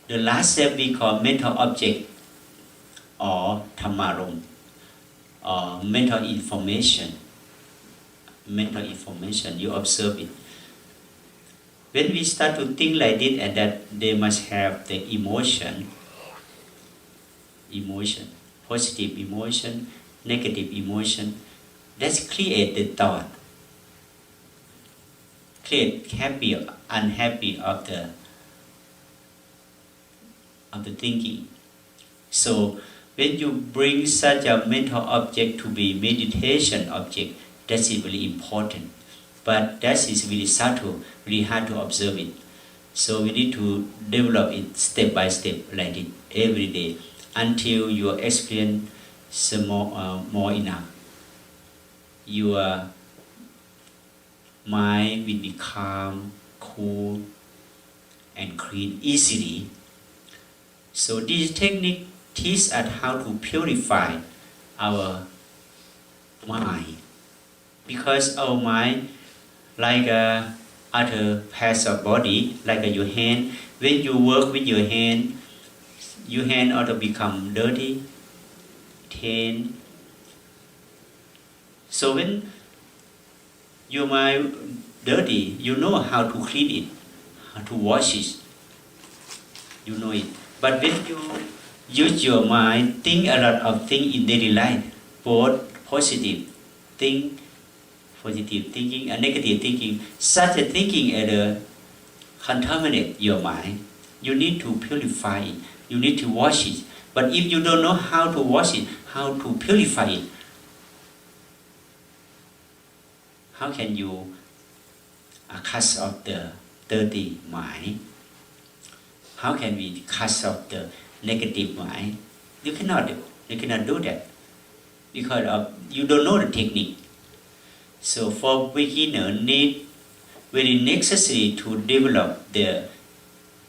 The last step we call mental object or thamarum or mental information. Mental information, you observe it. When we start to think like this, and that they must have the emotion, positive emotion, negative emotion, let's create the thought, create happy or unhappy of the thinking. So when you bring such a mental object to be meditation object, that's really important. But that is really subtle, really hard to observe it. So we need to develop it step by step like it every day until your experience more enough. Your mind will be calm, cool, and clean easily. So this technique teaches us how to purify our mind, because our mind, like other parts of body, like your hand, when you work with your hand ought to become dirty, taint. So when your mind dirty, you know how to clean it, how to wash it, you know it. But when you use your mind, think a lot of things in daily life, both positive thinking and negative thinking, such a thinking contaminate your mind. You need to purify it, you need to wash it. But if you don't know how to wash it, how to purify it, how can you cast off the dirty mind? How can we cast off the negative mind? You cannot do that because you don't know the technique. So for beginner, need very necessary to develop the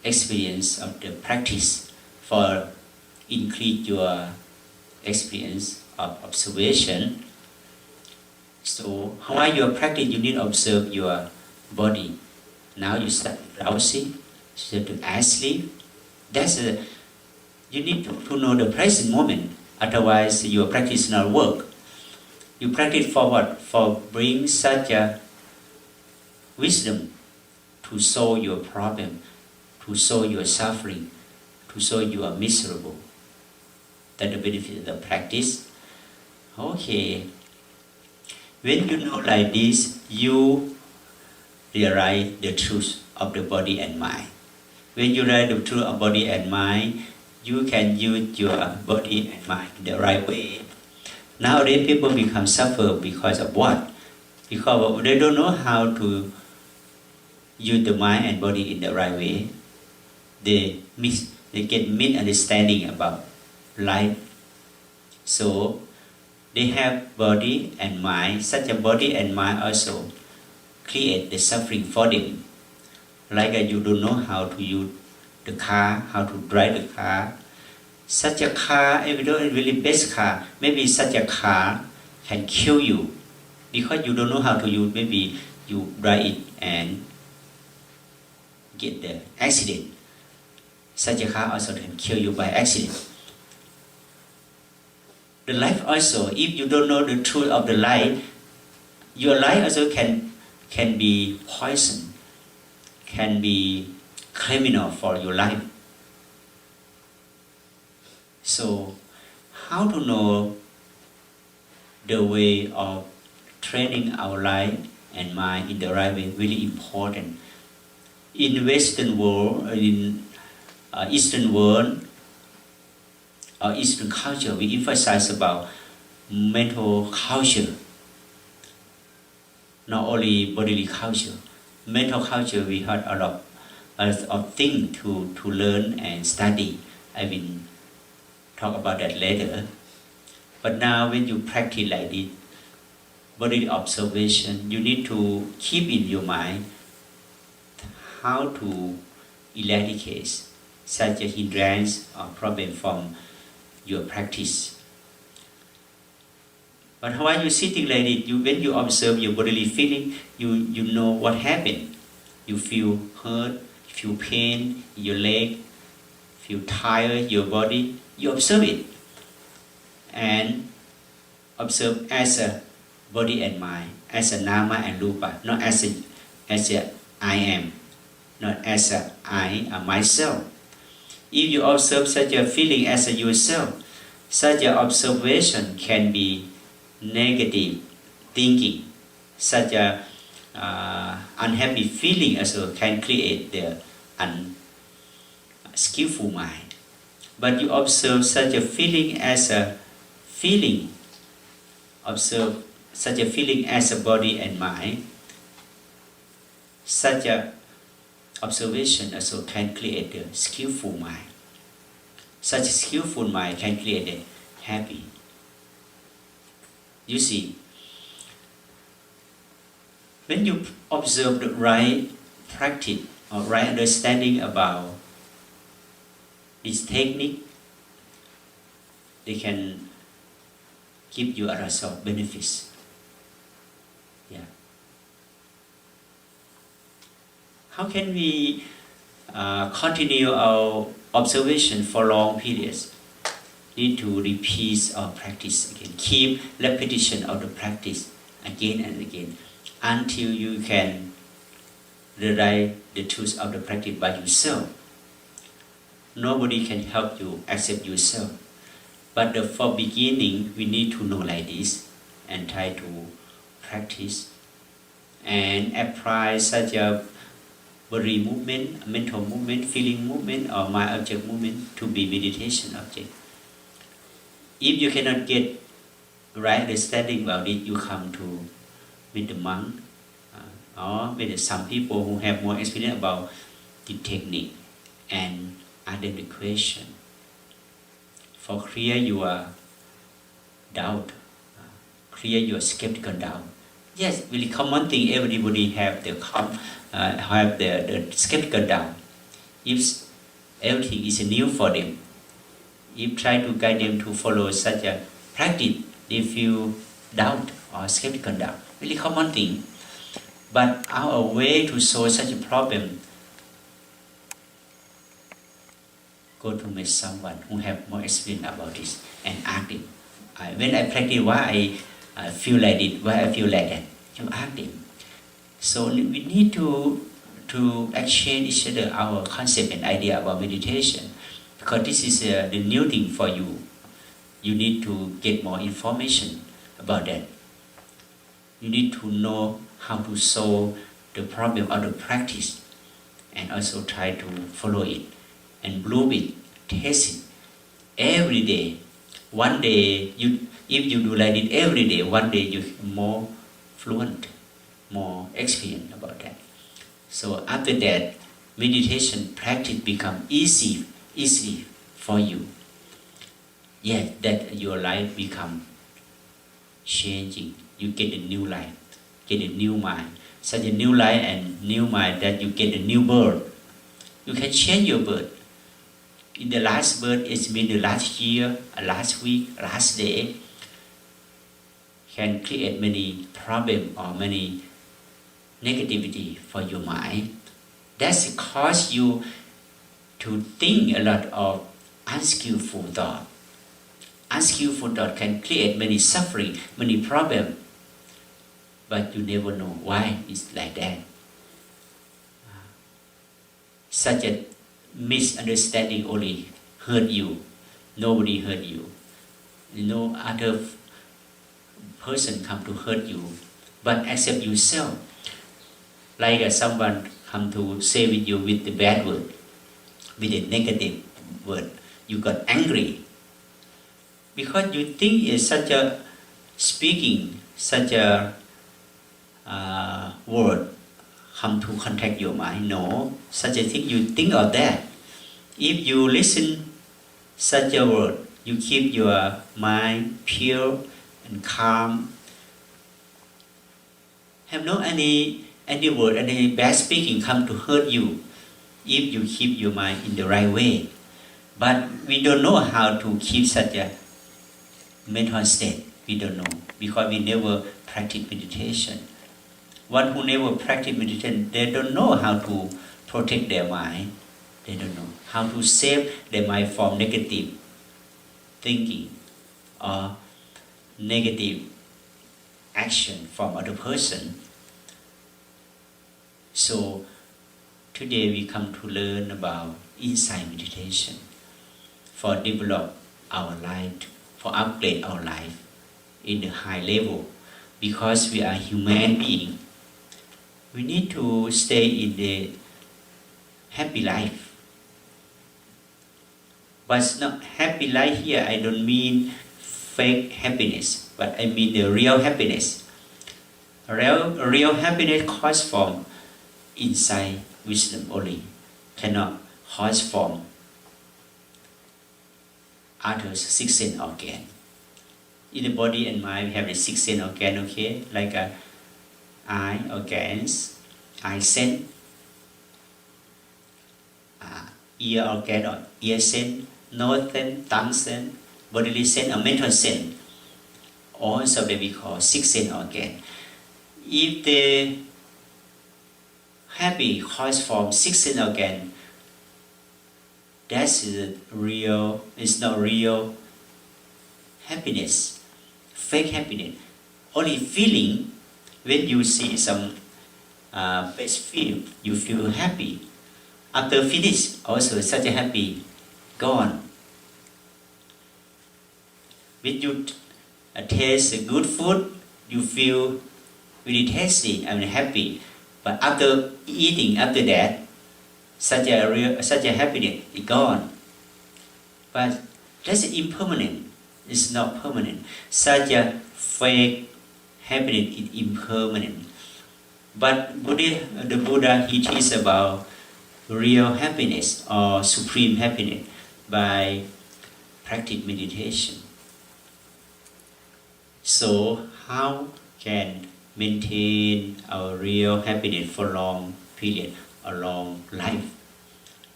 experience of the practice for increase your experience of observation. So while you practice, you need to observe your body. Now you start drowsy, start to asleep. You need to know the present moment. Otherwise, your practice not work. You practice for what? For bring such a wisdom to solve your problem, to solve your suffering, to solve you are miserable. That's the benefit of the practice. Okay. When you know like this, you realize the truth of the body and mind. When you realize the truth of body and mind, you can use your body and mind in the right way. Nowadays, people become suffer because of what? Because they don't know how to use the mind and body in the right way. They get misunderstanding about life. So they have body and mind. Such a body and mind also create the suffering for them. Like you don't know how to use the car, how to drive the car. Such a car, even though it's really best car, maybe such a car can kill you because you don't know how to use. Maybe you drive it and get the accident. Such a car also can kill you by accident. The life also, if you don't know the truth of the life, your life also can be poison, can be criminal for your life. So, how to know the way of training our life and mind in the right way? Really important. In Western world, in Eastern world, or Eastern culture, we emphasize about mental culture, not only bodily culture. Mental culture, we heard a lot of things to learn and study. I will talk about that later. But now when you practice like this, bodily observation, you need to keep in your mind how to eradicate such a hindrance or problem from your practice. But while you're sitting like this, when you observe your bodily feeling, you know what happened. You feel hurt, you feel pain in your leg, feel tired, your body, you observe it. And observe as a body and mind, as a nama and rupa, not as a I am, not as a I am myself. If you observe such a feeling as a yourself, such an observation can be negative thinking. Such a unhappy feeling also can create the unskillful mind. But you observe such a feeling as a feeling, observe such a feeling as a body and mind. Such a observation also can create a skillful mind. Such a skillful mind can create a happy. You see, when you observe the right practice or right understanding about this technique, they can give you a lot of benefits. Yeah. How can we continue our observation for long periods? Need to repeat our practice again. Keep repetition of the practice again and again until you can realize the truth of the practice by yourself. Nobody can help you except yourself. But for beginning, we need to know like this and try to practice and apply such a body movement, mental movement, feeling movement, or mind object movement to be meditation object. If you cannot get right understanding about it, you come to meet the monk or with some people who have more experience about the technique and ask them the question for clear your doubt, clear your skeptical doubt. Yes, really common thing. Everybody have the skeptical doubt. If everything is new for them, if try to guide them to follow such a practice, they feel doubt or skeptical doubt. Really common thing. But our way to solve such a problem, go to meet someone who have more experience about this and ask them. When I practice, why I feel like it, why I feel like that? You ask them. So we need to exchange each other our concept and idea about meditation, because this is the new thing for you. You need to get more information about that. You need to know how to solve the problem of the practice and also try to follow it and bloom it, taste it every day. One day, if you do like it every day, one day you're more fluent, more experienced about that. So after that, meditation practice become easy for you. Yes, that your life become changing. You get a new life, get a new mind. Such a new life and new mind that you get a new birth. You can change your birth. In the last birth, it means the last year, last week, last day, can create many problems or many negativity for your mind. That's cause you to think a lot of unskillful thought. Unskillful thought can create many suffering, many problems, but you never know why it's like that. Such a misunderstanding only hurt you. Nobody hurt you. No other person come to hurt you, but except yourself. Like someone come to say with you with the bad word, with a negative word, you got angry because you think it's such a speaking, such a word come to contact your mind. No, such a thing you think of that. If you listen such a word, you keep your mind pure and calm. Have no any word, any bad speaking come to hurt you if you keep your mind in the right way. But we don't know how to keep such a mental state. We don't know because we never practice meditation. One who never practice meditation, they don't know how to protect their mind. They don't know how to save their mind from negative thinking or negative action from other person. So today we come to learn about insight meditation for develop our life, for upgrade our life in the high level. Because we are human being, we need to stay in the happy life. But not happy life here, I don't mean fake happiness, but I mean the real happiness. Real happiness comes from inside wisdom only, cannot cause from others' six sense organ. In the body and mind, we have the six sense organ, okay, like eye organs, eye sense, ear organ or ear sense, nose sense, tongue sense, bodily sense or mental sense. Also that we call six sense organ. If the happy comes from six sense organ, that's real, it's not real happiness, fake happiness. Only feeling when you see some face film, you feel happy. After finish, also such a happy, gone. When you taste good food, you feel really tasty and happy. But after eating, after that, such a happiness is gone. But that's impermanent. It's not permanent. Such a fake happiness is impermanent. But the Buddha, he teaches about real happiness or supreme happiness by practice meditation. So how can maintain our real happiness for long period, a long life?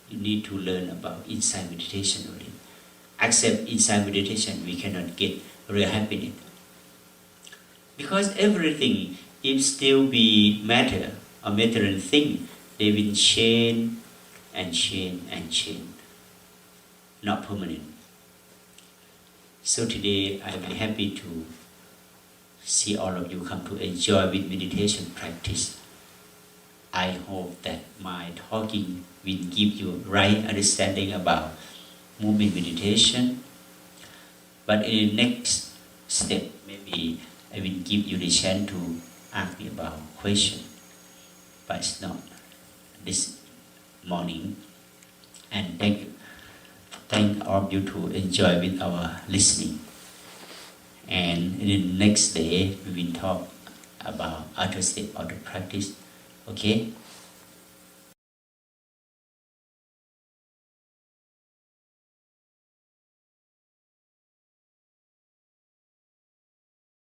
You need to learn about insight meditation only. Except insight meditation, we cannot get real happiness. Because everything, if still be matter, a material thing, they will change and change and change, not permanent. So today I will be happy to see all of you come to enjoy with meditation practice. I hope that my talking will give you right understanding about movement meditation. But in the next step, maybe I will give you the chance to ask me about question. But it's not this morning. And thank all of you to enjoy with our listening. And in the next day, we will talk about other step of the practice. Okay?